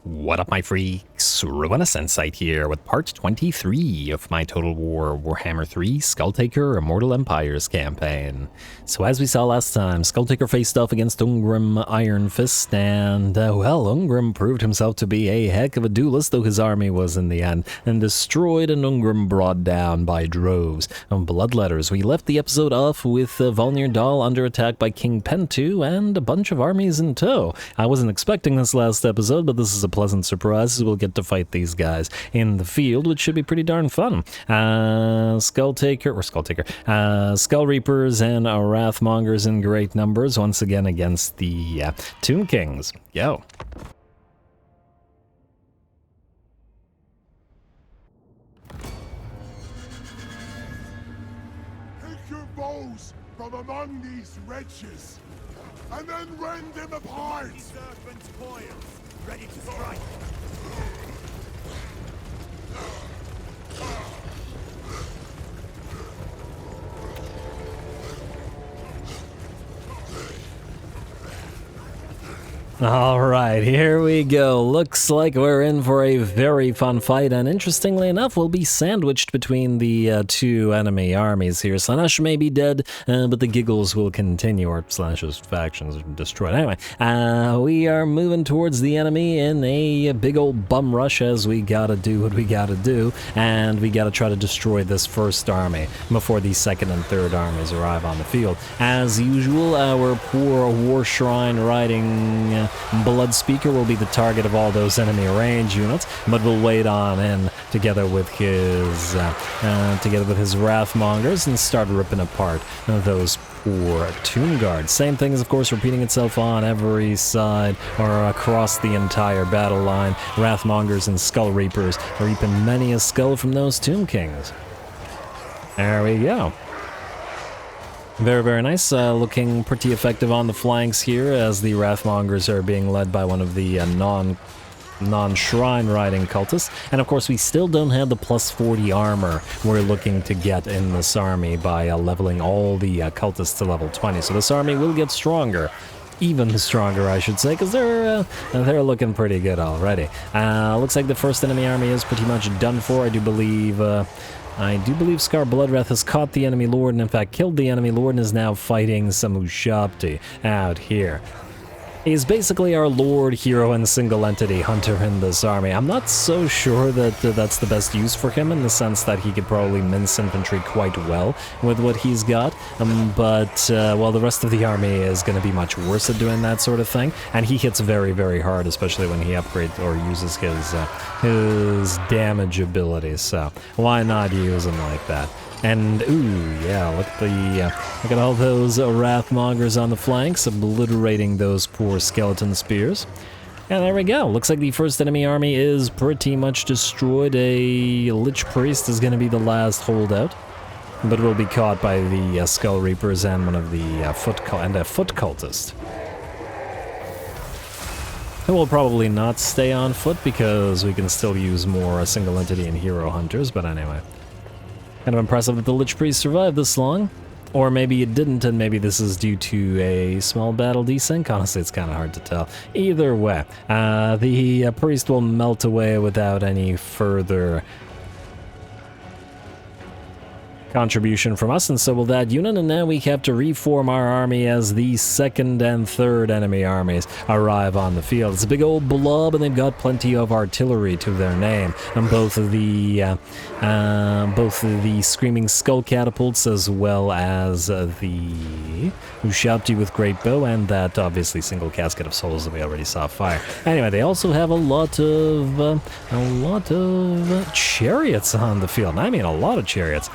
What up, my freaks? RuinusInsight here with part 23 of my Total War Warhammer 3 Skulltaker Immortal Empires campaign. So as we saw last time, Skulltaker faced off against Ungrim Iron Fist, and well, Ungrim proved himself to be a heck of a duelist, though his army was in the end and destroyed and Ungrim brought down by droves of bloodletters. We left the episode off with Volnir Dal under attack by King Pentu and a bunch of armies in tow. I wasn't expecting this last episode, but this is a pleasant surprise as we'll get to fight these guys in the field, which should be pretty darn fun. Skull Reapers and Wrathmongers in great numbers once again against the Tomb Kings. Yo. Take your bows from among these wretches, and then rend them apart! Serpent's coils, ready to strike! Alright, here we go. Looks like we're in for a very fun fight, and interestingly enough, we'll be sandwiched between the two enemy armies here. Slaanesh may be dead, but the giggles will continue, or Slaanesh's factions are destroyed. Anyway, we are moving towards the enemy in a big old bum rush as we gotta do what we gotta do, and we gotta try to destroy this first army before the second and third armies arrive on the field. As usual, our poor war shrine riding Blood Speaker will be the target of all those enemy range units, but we'll wait on in together with his Wrathmongers and start ripping apart those poor Tomb Guards. Same thing is, of course, repeating itself on every side or across the entire battle line. Wrathmongers and Skull Reapers reaping many a skull from those Tomb Kings. There we go. Very, very nice. Looking pretty effective on the flanks here as the Wrathmongers are being led by one of the non-shrine riding cultists. And of course, we still don't have the plus 40 armor we're looking to get in this army by leveling all the cultists to level 20. So this army will get stronger. Even stronger, I should say, because they're looking pretty good already. Looks like the first enemy army is pretty much done for. I do believe Scar Bloodwrath has caught the enemy lord and in fact killed the enemy lord and is now fighting some Ushabti out here. He's basically our lord, hero, and single entity hunter in this army. I'm not so sure that that's the best use for him in the sense that he could probably mince infantry quite well with what he's got, but well, the rest of the army is going to be much worse at doing that sort of thing, and he hits very, very hard, especially when he upgrades or uses his damage abilities, so why not use him like that? And, ooh, yeah, look at all those Wrathmongers on the flanks, obliterating those poor skeleton spears. And there we go. Looks like the first enemy army is pretty much destroyed. A Lich Priest is going to be the last holdout, but will be caught by the Skull Reapers and one of the Foot Cultist. Who will probably not stay on foot because we can still use more single entity and hero hunters, but anyway. Kind of impressive that the Lich Priest survived this long. Or maybe it didn't, and maybe this is due to a small battle desync. Honestly, it's kind of hard to tell. Either way, the priest will melt away without any further contribution from us, and so will that unit, and now we have to reform our army as the second and third enemy armies arrive on the field. It's a big old blob, and they've got plenty of artillery to their name, and both of the Screaming Skull catapults as well as the Ushabti with Great Bow, and that obviously single casket of souls that we already saw fire. Anyway, they also have a lot of chariots on the field. I mean, a lot of chariots.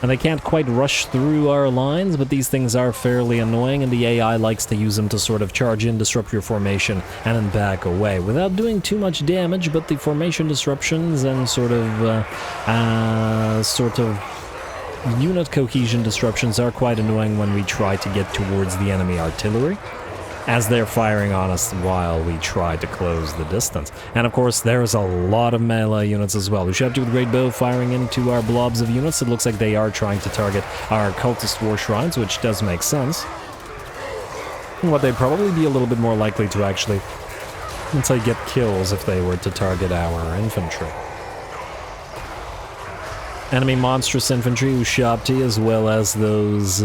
And they can't quite rush through our lines, but these things are fairly annoying, and the AI likes to use them to sort of charge in, disrupt your formation, and then back away without doing too much damage. But the formation disruptions and sort of unit cohesion disruptions are quite annoying when we try to get towards the enemy artillery, as they're firing on us while we try to close the distance. And of course, there's a lot of melee units as well. Ushabti with Great Bow firing into our blobs of units. It looks like they are trying to target our cultist war shrines, which does make sense. What they'd probably be a little bit more likely to actually until you get kills if they were to target our infantry. Enemy monstrous infantry, Ushabti, as well as those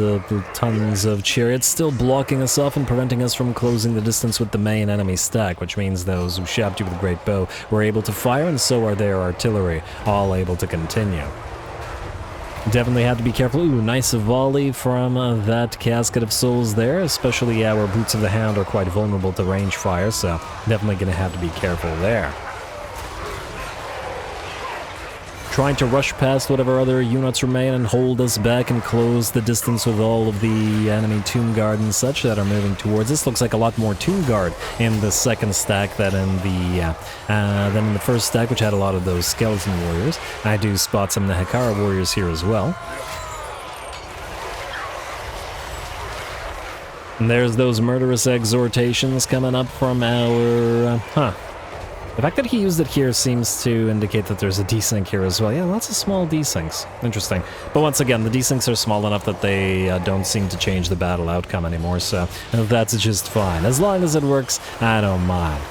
tons of chariots still blocking us off and preventing us from closing the distance with the main enemy stack, which means those Ushabti with a great bow were able to fire, and so are their artillery, all able to continue. Definitely had to be careful. Ooh, nice volley from that Casket of Souls there, especially our Boots of the Hound are quite vulnerable to range fire, so definitely gonna have to be careful there. Trying to rush past whatever other units remain and hold us back and close the distance with all of the enemy Tomb Guard and such that are moving towards us. Looks like a lot more Tomb Guard in the second stack than in the first stack, which had a lot of those Skeleton Warriors. I do spot some of the Hekara Warriors here as well. And there's those murderous exhortations coming up from our... The fact that he used it here seems to indicate that there's a desync here as well. Yeah, lots of small desyncs. Interesting. But once again, the desyncs are small enough that they don't seem to change the battle outcome anymore, so that's just fine. As long as it works, I don't mind.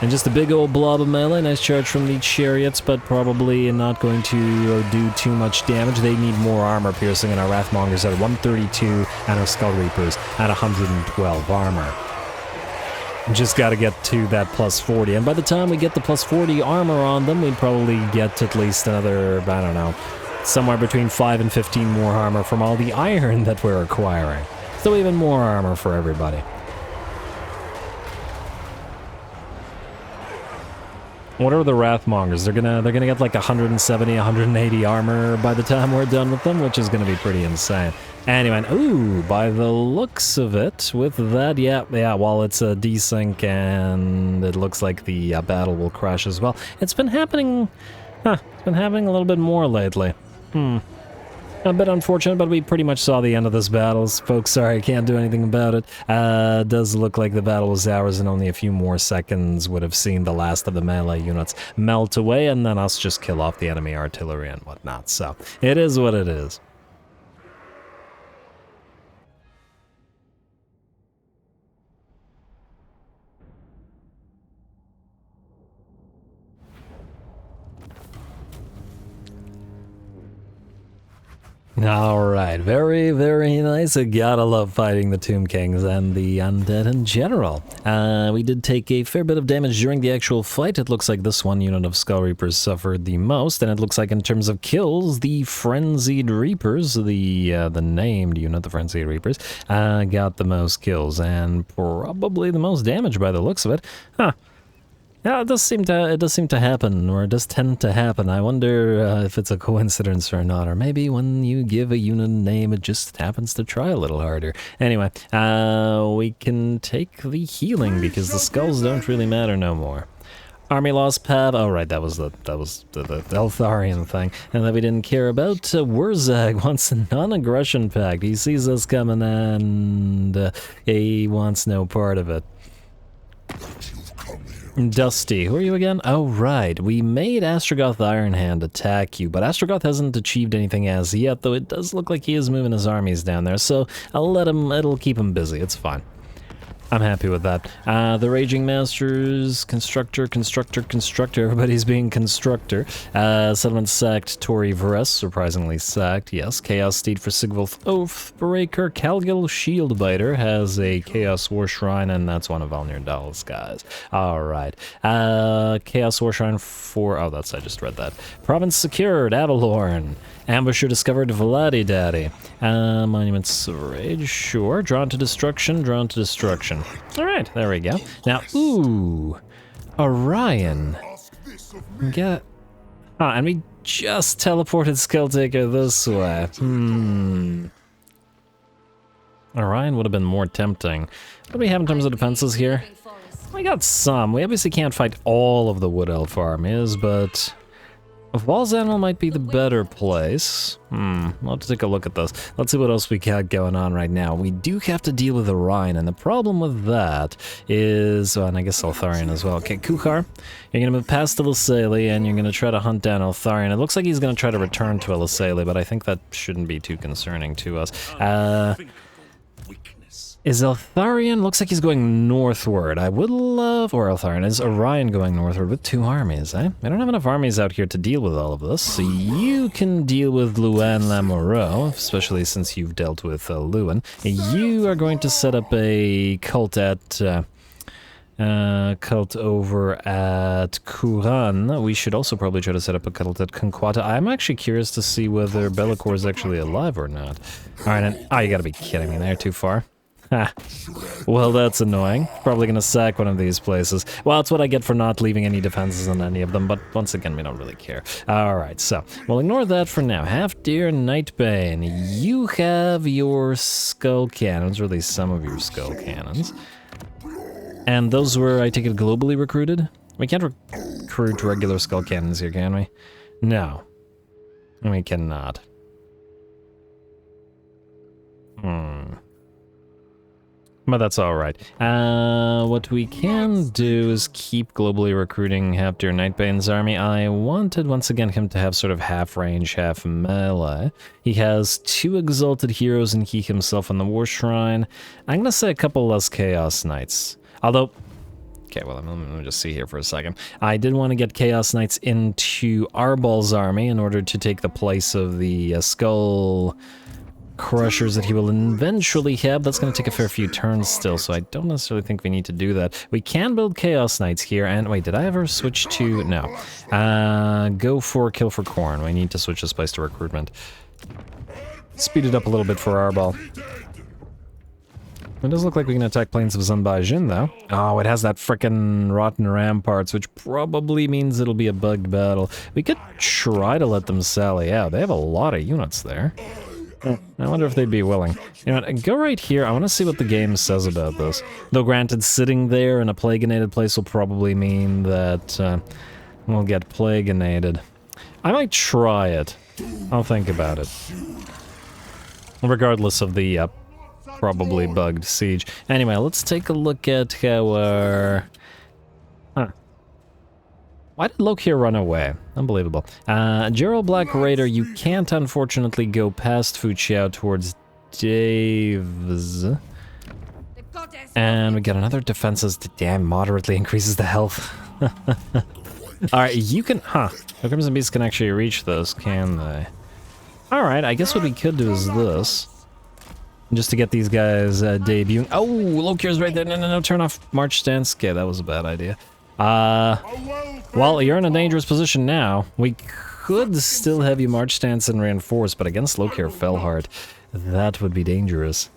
And just a big old blob of melee. Nice charge from the chariots, but probably not going to do too much damage. They need more armor piercing, and our Wrathmongers at 132, and our Skull Reapers at 112 armor. Just got to get to that plus 40, and by the time we get the plus 40 armor on them, we'd probably get at least another, I don't know, somewhere between 5 and 15 more armor from all the iron that we're acquiring. So even more armor for everybody. What are the Wrathmongers? They're gonna get like 170, 180 armor by the time we're done with them, which is gonna be pretty insane. Anyway, ooh, by the looks of it, with that, yeah, while it's a desync and it looks like the battle will crash as well. It's been happening, it's been happening a little bit more lately. A bit unfortunate, but we pretty much saw the end of this battle. Folks, sorry, I can't do anything about it. Does look like the battle was ours, and only a few more seconds would have seen the last of the melee units melt away, and then us just kill off the enemy artillery and whatnot. So, it is what it is. Alright, very, very nice. I gotta love fighting the Tomb Kings and the undead in general. We did take a fair bit of damage during the actual fight. It looks like this one unit of Skull Reapers suffered the most, and it looks like in terms of kills, the Frenzied Reapers, the named unit, the Frenzied Reapers, got the most kills, and probably the most damage by the looks of it. Huh. Yeah, it does seem to happen, or it does tend to happen. I wonder if it's a coincidence or not, or maybe when you give a unit a name, it just happens to try a little harder. Anyway, we can take the healing because the skulls don't really matter no more. Army loss pav. Oh right, that was the Eltharian thing, and that we didn't care about. Wurzag wants a non-aggression pact. He sees us coming and he wants no part of it. Dusty, who are you again? Oh right, we made Astrogoth Ironhand attack you, but Astrogoth hasn't achieved anything as yet, though it does look like he is moving his armies down there, so I'll let him, it'll keep him busy, it's fine. I'm happy with that. The Raging Masters, Constructor, everybody's being Constructor. Settlement sacked, Tori Vress, surprisingly sacked, yes. Chaos Steed for Sigvulf Oathbreaker. Calgil Shieldbiter has a Chaos War Shrine, and that's one of Valnir Dahl's guys. Alright. Chaos War Shrine for... oh, that's... I just read that. Province secured, Avalorn. Ambusher discovered, Vladi Daddy. Monuments of Rage, sure. Drawn to destruction. Alright, there we go. Now, ooh, Orion. Get... ah, and we just teleported Skulltaker this way. Orion would have been more tempting. What do we have in terms of defenses here? We got some. We obviously can't fight all of the Wood Elf armies, but... Vaul's Anvil might be the better place. I'll have to take a look at this. Let's see what else we got going on right now. We do have to deal with Orion, and the problem with that is... oh, and I guess Eltharion as well. Okay, Kuchar, you're gonna move past Elisele, and you're gonna try to hunt down Eltharion. It looks like he's gonna try to return to Elisele, but I think that shouldn't be too concerning to us. Weakness. Is Eltharion? Looks like he's going northward. I would love... Or Eltharion. Is Orion going northward with 2 armies, eh? I don't have enough armies out here to deal with all of this. So you can deal with Luan Lamoureux, especially since you've dealt with Luan. You are going to set up a cult at... cult over at Khorne. We should also probably try to set up a cult at Conquata. I'm actually curious to see whether Bellicor is actually alive or not. Alright, and... Oh, you gotta be kidding me. They're too far. Ha. Well, that's annoying. Probably gonna sack one of these places. Well, it's what I get for not leaving any defenses on any of them, but once again, we don't really care. Alright, so, we'll ignore that for now. Half-Deer, Nightbane. You have your skull cannons, or at least some of your skull cannons. And those were, I take it, globally recruited? We can't recruit regular skull cannons here, can we? No. We cannot. But that's alright. What we can do is keep globally recruiting Half-Deer Nightbane's army. I wanted, once again, him to have sort of half range, half melee. He has 2 Exalted Heroes and he himself on the War Shrine. I'm gonna say a couple less Chaos Knights. Although... Okay, well, let me just see here for a second. I did want to get Chaos Knights into Arbal's army in order to take the place of the Skull... Crushers that he will eventually have. That's going to take a fair few turns still, so I don't necessarily think we need to do that. We can build Chaos Knights here, and wait, did I ever switch to... No. Go for Kill for Khorne. We need to switch this place to recruitment. Speed it up a little bit for Arbal. It does look like we can attack Plains of Zanbaijin, though. Oh, it has that frickin' rotten ramparts, which probably means it'll be a bugged battle. We could try to let them sally out. They have a lot of units there. I wonder if they'd be willing. You know what, go right here. I want to see what the game says about this. Though granted, sitting there in a plagueinated place will probably mean that we'll get plagueinated. I might try it. I'll think about it. Regardless of the probably bugged siege. Anyway, let's take a look at our... Why did Lokir run away? Unbelievable. Gerald Black Raider, you can't unfortunately go past Fuchiao towards Dave's. And we got another defenses to damn moderately increases the health. Alright, you can... Huh. The Crimson Beasts can actually reach those, can they? Alright, I guess what we could do is this. Just to get these guys debuting. Oh, Lokir's right there. No, turn off March Stance. Okay, that was a bad idea. Well, you're in a dangerous position now. We could still have you March Stance and Reinforce, but against Lokir Fellheart, that would be dangerous.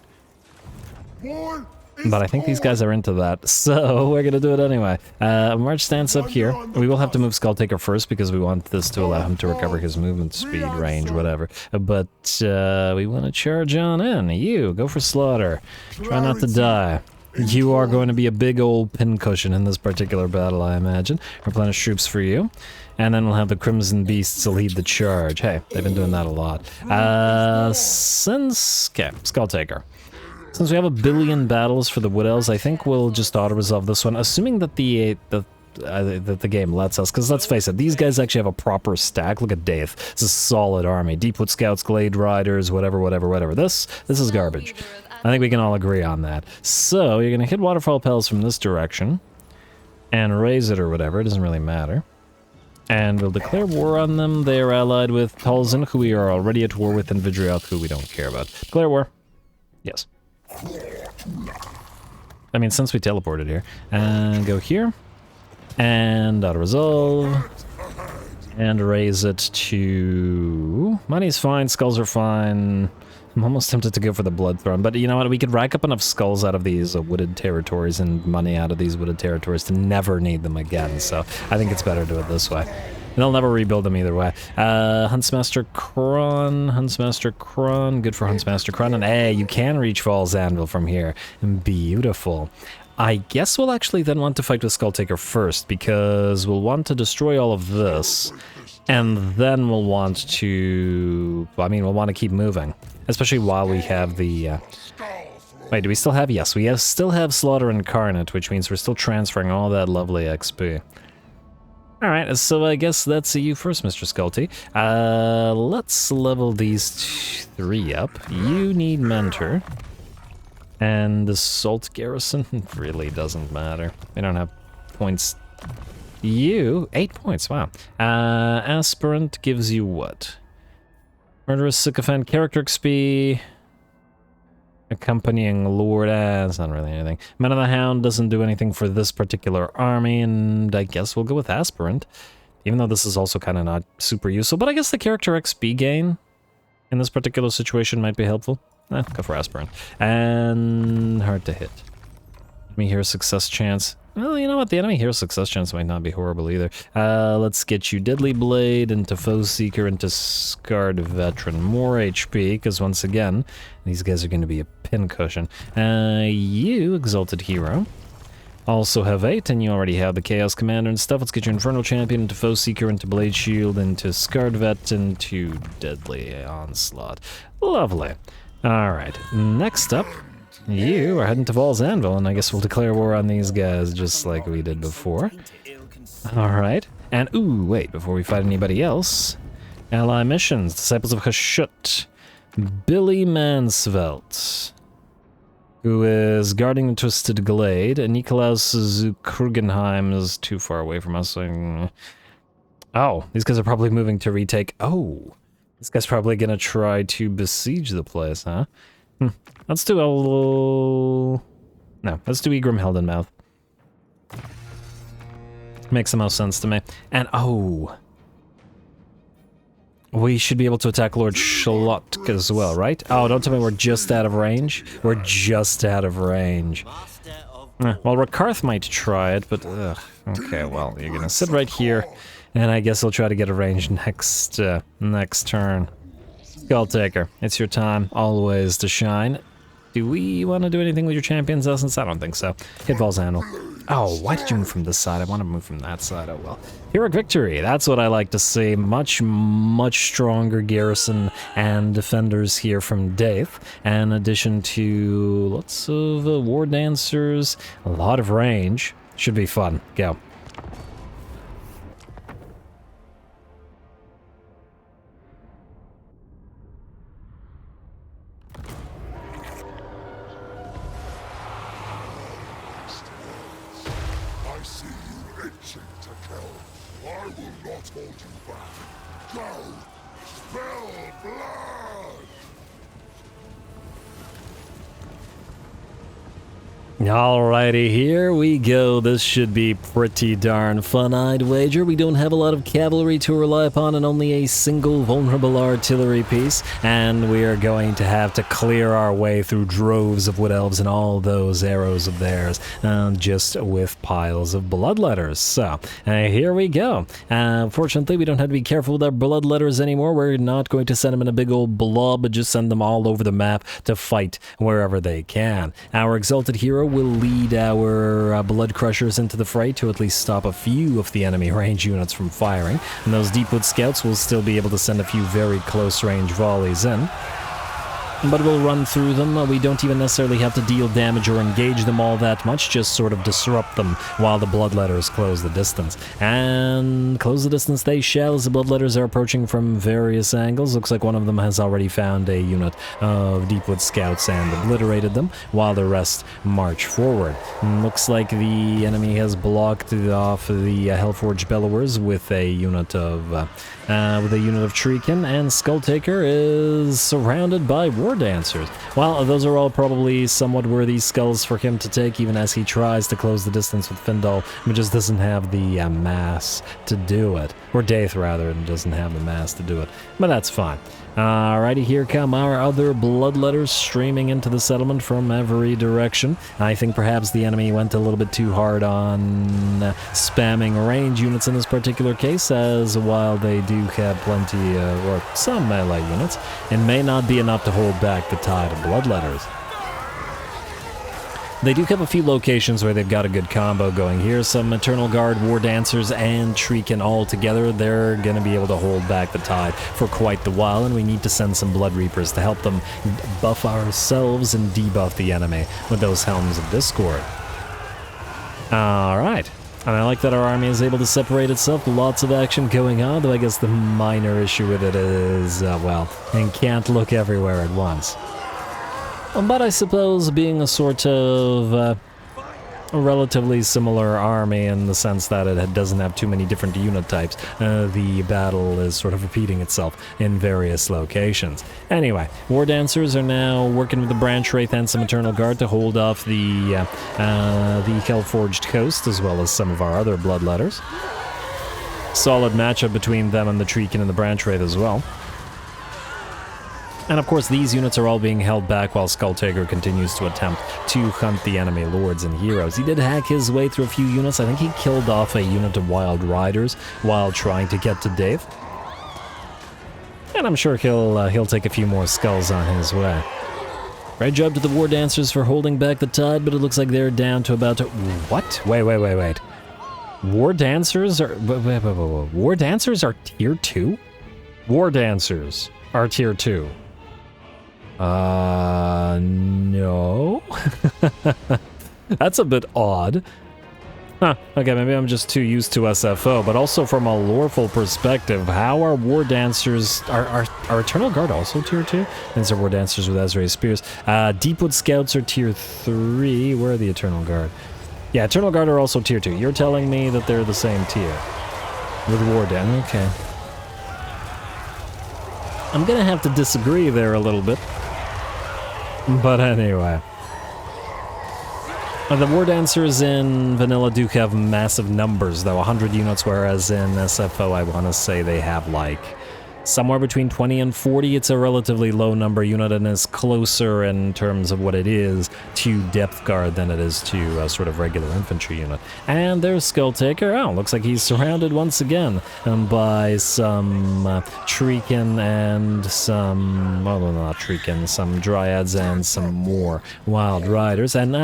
But I think these guys are into that, so we're gonna do it anyway. March Stance up here. We will have to move Skulltaker first because we want this to allow him to recover his movement speed, range, whatever. But we want to charge on in. You, go for slaughter. Try not to die. You are going to be a big old pincushion in this particular battle, I imagine. Replenish troops for you. And then we'll have the Crimson Beasts to lead the charge. Hey, they've been doing that a lot. Okay, Skulltaker. Since we have 1 billion battles for the Wood Elves, I think we'll just auto-resolve this one, assuming that the game lets us, because let's face it, these guys actually have a proper stack. Look at Dave. It's a solid army. Deepwood Scouts, Glade Riders, whatever. This is garbage. I think we can all agree on that. So, you're going to hit Waterfall Pels from this direction, and raise it or whatever, it doesn't really matter. And we'll declare war on them. They are allied with Talzin, who we are already at war with, and Vidriok, who we don't care about. Declare war. Yes. I mean, since we teleported here. And go here. And auto-resolve. And raise it to... Money's fine, skulls are fine. I'm almost tempted to go for the Blood Throne, but you know what? We could rack up enough skulls out of these wooded territories and money out of these wooded territories to never need them again, so I think it's better to do it this way. And they'll never rebuild them either way. Huntsmaster Kron, good for Huntsmaster Kron, and hey, you can reach Vaul's Anvil from here. Beautiful. I guess we'll actually then want to fight with Skulltaker first, because we'll want to destroy all of this, and then we'll want to... I mean, we'll want to keep moving. Especially while we have the... Wait, do we still have... Yes, we still have Slaughter Incarnate, which means we're still transferring all that lovely XP. Alright, so I guess that's you first, Mr. Skulty. Let's level these 3 up. You need Mentor. And the Salt Garrison really doesn't matter. We don't have points. You, 8 points, wow. Aspirant gives you what? Murderous Sycophant, character XP. Accompanying Lord, that's not really anything. Men of the Hound doesn't do anything for this particular army, and I guess we'll go with Aspirant. Even though this is also kind of not super useful, but I guess the character XP gain in this particular situation might be helpful. Go for Aspirant. And hard to hit. Enemy hero success chance. Well, you know what? The enemy hero success chance might not be horrible either. Let's get you Deadly Blade into Foe Seeker into Scarred Veteran. More HP, because once again, these guys are going to be a pincushion. You, Exalted Hero, also have 8, and you already have the Chaos Commander and stuff. Let's get you Infernal Champion into Foe Seeker into Blade Shield into Scarred Vet into Deadly Onslaught. Lovely. Alright, next up, you are heading to Vaul's Anvil, and I guess we'll declare war on these guys just like we did before. Alright, and ooh, wait, before we fight anybody else, ally missions, Disciples of Hashut, Billy Mansvelt, who is guarding the Twisted Glade, and Nikolaus Zukrugenheim is too far away from us. Oh, these guys are probably moving to retake. Oh, this guy's probably gonna try to besiege the place, huh? Let's do No, let's do Egrim Heldenmouth. Makes the most sense to me. And oh, we should be able to attack Lord Shalotk as well, right? Oh, don't tell me we're just out of range. We're just out of range. Well, Rakarth might try it, but okay, well, you're gonna sit right here, and I guess he'll try to get a range next turn. Skulltaker, it's your time, always to shine. Do we want to do anything with your Champion's Essence? I don't think so. Hit Vaul's Handle. Oh, why did you move from this side? I want to move from that side. Oh well. Heroic victory. That's what I like to see. Much stronger garrison and defenders here from Daith. In addition to lots of war dancers. A lot of range. Should be fun. Go. Alrighty, here we go. This should be pretty darn fun, I'd wager. We don't have a lot of cavalry to rely upon and only a single vulnerable artillery piece, and we are going to have to clear our way through droves of wood elves and all those arrows of theirs, just with piles of bloodletters. So, here we go. Fortunately, we don't have to be careful with our bloodletters anymore. We're not going to send them in a big old blob, but just send them all over the map to fight wherever they can. Our Exalted Hero will lead our Blood Crushers into the fray to at least stop a few of the enemy range units from firing, and those Deepwood Scouts will still be able to send a few very close range volleys in. But we'll run through them. We don't even necessarily have to deal damage or engage them all that much, just sort of disrupt them while the Bloodletters close the distance. And close the distance they shall as the Bloodletters are approaching from various angles. Looks like one of them has already found a unit of Deepwood Scouts and obliterated them, while the rest march forward. Looks like the enemy has blocked off the Hellforged Bellowers with a unit of Treekin, and Skulltaker is surrounded by war dancers. Well, those are all probably somewhat worthy skulls for him to take, even as he tries to close the distance with Findal, but just doesn't have the mass to do it. Or Daith, rather, and doesn't have the mass to do it. But that's fine. Alrighty, here come our other bloodletters streaming into the settlement from every direction. I think perhaps the enemy went a little bit too hard on spamming range units in this particular case, as while they do have plenty, or some melee units, it may not be enough to hold back the tide of bloodletters. They do have a few locations where they've got a good combo going. Here's some Eternal Guard, War Dancers, and Treekin all together. They're going to be able to hold back the tide for quite the while, and we need to send some Blood Reapers to help them buff ourselves and debuff the enemy with those Helms of Discord. Alright. And I like that our army is able to separate itself. Lots of action going on, though I guess the minor issue with it is, well, it can't look everywhere at once. But I suppose being a sort of a relatively similar army in the sense that it doesn't have too many different unit types, the battle is sort of repeating itself in various locations. Anyway, War Dancers are now working with the Branch Wraith and some Eternal Guard to hold off the Hellforged Coast, as well as some of our other Bloodletters. Solid matchup between them and the Treekin and the Branch Wraith as well. And of course, these units are all being held back while Skulltaker continues to attempt to hunt the enemy lords and heroes. He did hack his way through a few units. I think he killed off a unit of Wild Riders while trying to get to Dave. And I'm sure he'll take a few more skulls on his way. Great job to the War Dancers for holding back the tide, but it looks like they're down to about... What? Wait. War Dancers are... War Dancers are tier 2? War Dancers are tier 2. No. That's a bit odd. Huh, okay, maybe I'm just too used to SFO, but also from a loreful perspective, how are War Dancers... Are Eternal Guard also tier 2? These are War Dancers with Ezreal Spears. Deepwood Scouts are tier 3. Where are the Eternal Guard? Yeah, Eternal Guard are also tier 2. You're telling me that they're the same tier with War Dan. Okay. I'm gonna have to disagree there a little bit. But anyway. The War Dancers in Vanilla do have massive numbers, though, 100 units, whereas in SFO I want to say they have like somewhere between 20 and 40. It's a relatively low number unit and is closer in terms of what it is to Depth Guard than it is to a sort of regular infantry unit. And there's Skulltaker. Oh, looks like he's surrounded once again by some Treekin and some, well, not Treekin, some Dryads and some more Wild Riders. And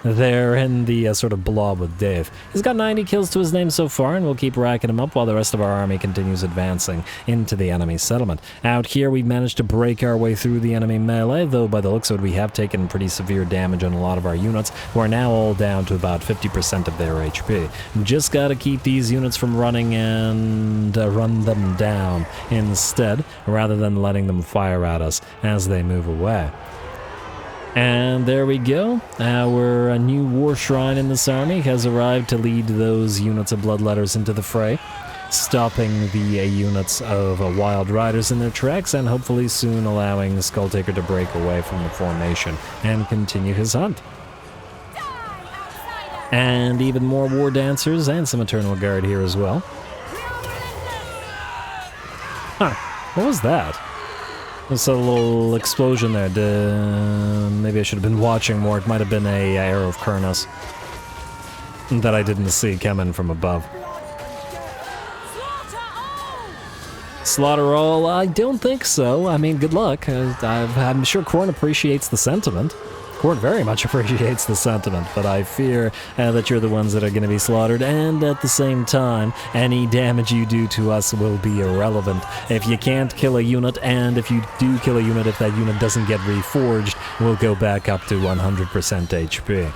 they're in the sort of blob with Dave. He's got 90 kills to his name so far, and we'll keep racking him up while the rest of our army continues advancing into the enemy settlement. Out here, we've managed to break our way through the enemy melee, though by the looks of it, we have taken pretty severe damage on a lot of our units, who are now all down to about 50% of their HP. Just gotta keep these units from running and run them down instead, rather than letting them fire at us as they move away. And there we go. Our new war shrine in this army has arrived to lead those units of Bloodletters into the fray, stopping the units of Wild Riders in their tracks, and hopefully soon allowing Skulltaker to break away from the formation and continue his hunt. And even more War Dancers and some Eternal Guard here as well. Huh, what was that? There's a little explosion there. Maybe I should have been watching more. It might have been a arrow of Khorne that I didn't see coming from above. Slaughter all? I don't think so. I mean, good luck. I'm sure Khorne appreciates the sentiment. Khorne very much appreciates the sentiment, but I fear that you're the ones that are going to be slaughtered, and at the same time, any damage you do to us will be irrelevant. If you can't kill a unit, and if you do kill a unit, if that unit doesn't get reforged, we'll go back up to 100% HP.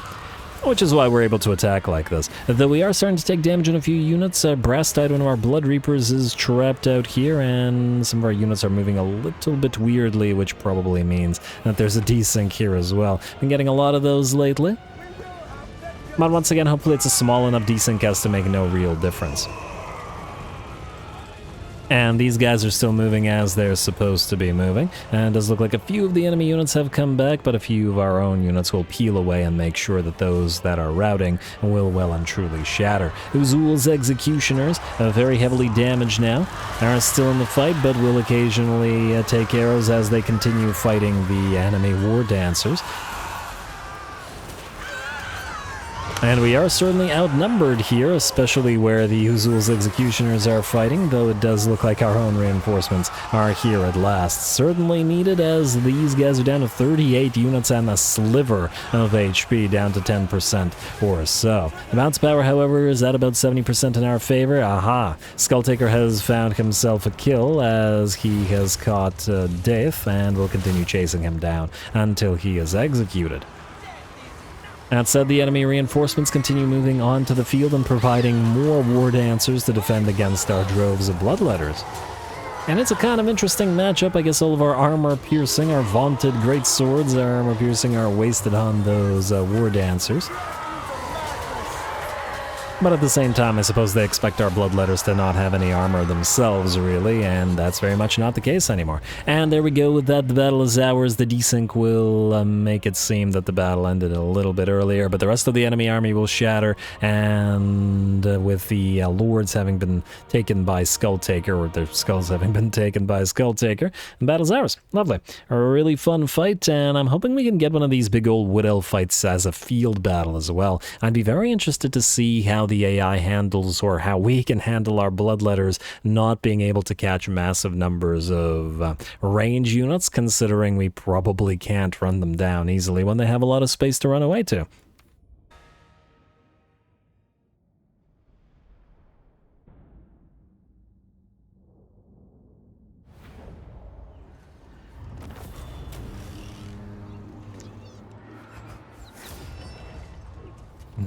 Which is why we're able to attack like this. Though we are starting to take damage on a few units, Brastite, one of our Blood Reapers, is trapped out here, and some of our units are moving a little bit weirdly, which probably means that there's a desync here as well. Been getting a lot of those lately. But once again, hopefully it's a small enough desync as to make no real difference. And these guys are still moving as they're supposed to be moving. And it does look like a few of the enemy units have come back, but a few of our own units will peel away and make sure that those that are routing will well and truly shatter. Uzul's Executioners, very heavily damaged now, are still in the fight, but will occasionally take arrows as they continue fighting the enemy War Dancers. And we are certainly outnumbered here, especially where the Uzul's Executioners are fighting, though it does look like our own reinforcements are here at last. Certainly needed, as these guys are down to 38 units and a sliver of HP, down to 10% or so. The bounce power, however, is at about 70% in our favor. Aha! Skulltaker has found himself a kill, as he has caught Death, and will continue chasing him down until he is executed. That said, the enemy reinforcements continue moving onto the field and providing more War Dancers to defend against our droves of Bloodletters. And it's a kind of interesting matchup. I guess all of our armor-piercing, our vaunted great swords, our armor-piercing are wasted on those war dancers. But at the same time, I suppose they expect our bloodletters to not have any armor themselves, really, and that's very much not the case anymore. And there we go with that. The battle is ours. The desync will make it seem that the battle ended a little bit earlier, but the rest of the enemy army will shatter, and with the lords having been taken by Skulltaker, or their skulls having been taken by Skulltaker, the battle's ours. Lovely. A really fun fight, and I'm hoping we can get one of these big old wood elf fights as a field battle as well. I'd be very interested to see how the AI handles, or how we can handle our bloodletters not being able to catch massive numbers of range units, considering we probably can't run them down easily when they have a lot of space to run away to.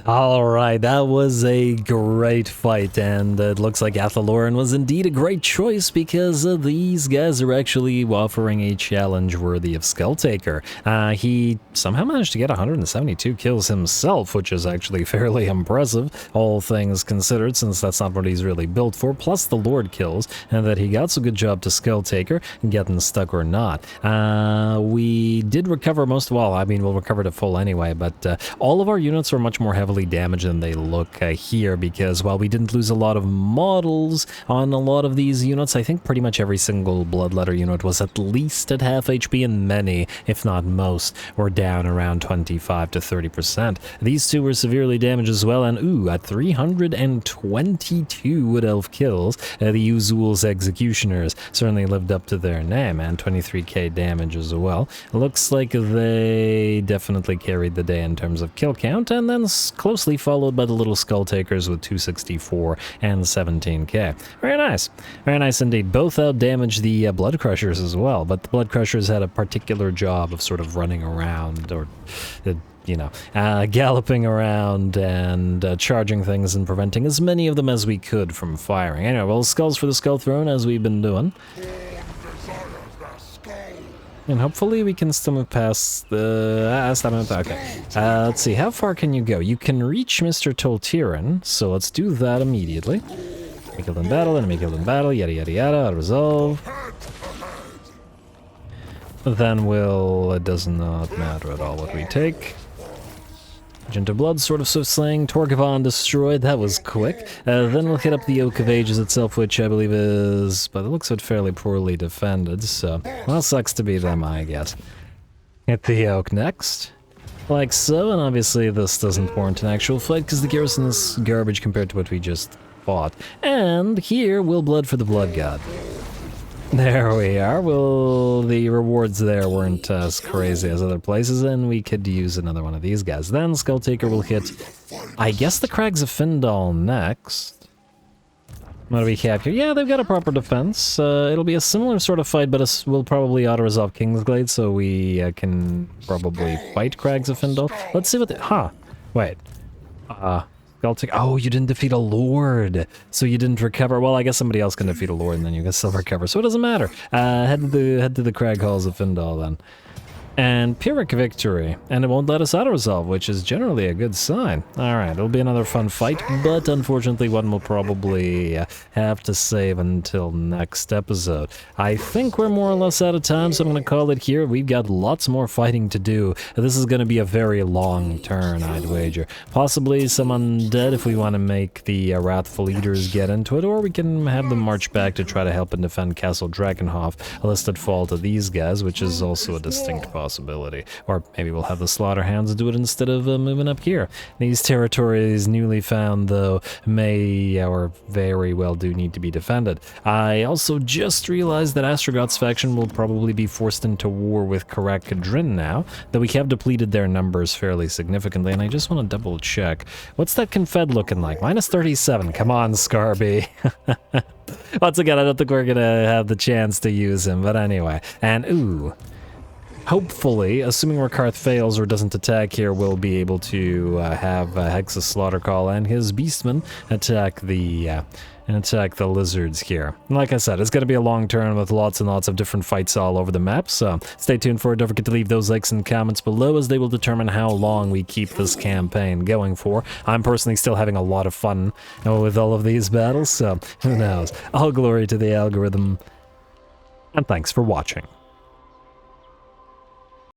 Alright, that was a great fight, and it looks like LOREN was indeed a great choice, because these guys are actually offering a challenge worthy of Skulltaker. He somehow managed to get 172 kills himself, which is actually fairly impressive, all things considered, since that's not what he's really built for, plus the Lord kills, and that he got so good job to Skulltaker, getting stuck or not. We did recover most, well, I mean, we'll recover to full anyway, but all of our units were much more heavily damaged than they look here, because while we didn't lose a lot of models on a lot of these units, I think pretty much every single bloodletter unit was at least at half HP, and many, if not most, were down around 25 to 30%. These two were severely damaged as well, and ooh, at 322 wood elf kills, the Uzul's Executioners certainly lived up to their name, and 23k damage as well. Looks like they definitely carried the day in terms of kill count, and then closely followed by the little Skulltakers with 264 and 17k. Very nice. Very nice indeed. Both out-damaged the Blood Crushers as well, but the Blood Crushers had a particular job of sort of running around, or you know, galloping around and charging things and preventing as many of them as we could from firing. Anyway, well, skulls for the Skull Throne, as we've been doing. And hopefully we can still move past the... okay. Let's see, how far can you go? You can reach Mr. Toltiran, so let's do that immediately. Enemy killed in battle, enemy killed in battle, yada yada yada, resolve. Then we'll... it does not matter at all what we take. Agent of Blood, Sword of Swift Slaying, Torgavon destroyed, that was quick. Then we'll hit up the Oak of Ages itself, which I believe is, by the looks of it, fairly poorly defended, so, well, sucks to be them, I guess. Hit the Oak next, like so, and obviously this doesn't warrant an actual fight, because the garrison is garbage compared to what we just fought. And here, we'll blood for the Blood God. There we are. Well, the rewards there weren't as crazy as other places, and we could use another one of these guys. Then Skulltaker will hit, I guess, the Crags of Findal next. What do we have here? Yeah, they've got a proper defense. It'll be a similar sort of fight, but we'll probably auto-resolve Kingsglade, so we can probably fight Crags of Findal. Let's see what the... huh. Wait. Skulltaker. Oh, you didn't defeat a Lord, so you didn't recover. Well, I guess somebody else can defeat a Lord, and then you can still recover, so it doesn't matter. Head to the Crag Halls of Findal, then. And Pyrrhic victory, and it won't let us auto-resolve, which is generally a good sign. Alright, it'll be another fun fight, but unfortunately one will probably have to save until next episode. I think we're more or less out of time, so I'm going to call it here. We've got lots more fighting to do. This is going to be a very long turn, I'd wager. Possibly some undead if we want to make the Wrathful Eaters get into it, or we can have them march back to try to help and defend Castle Drakenhof, lest it fall to these guys, which is also a distinct possibility. Or maybe we'll have the Slaughterhounds do it instead of moving up here. These territories newly found, though, may or very well do need to be defended. I also just realized that Astrogot's faction will probably be forced into war with Karak Kadrin now, though we have depleted their numbers fairly significantly, and I just want to double check. What's that Confed looking like? Minus 37. Come on, Scarby. Once again, I don't think we're gonna have the chance to use him, but anyway. And ooh, hopefully, assuming Rakarth fails or doesn't attack here, we'll be able to have Hex's Slaughtercall and his Beastmen attack the lizards here. And like I said, it's going to be a long turn with lots and lots of different fights all over the map, so stay tuned for it. Don't forget to leave those likes and comments below, as they will determine how long we keep this campaign going for. I'm personally still having a lot of fun with all of these battles, so who knows. All glory to the algorithm, and thanks for watching.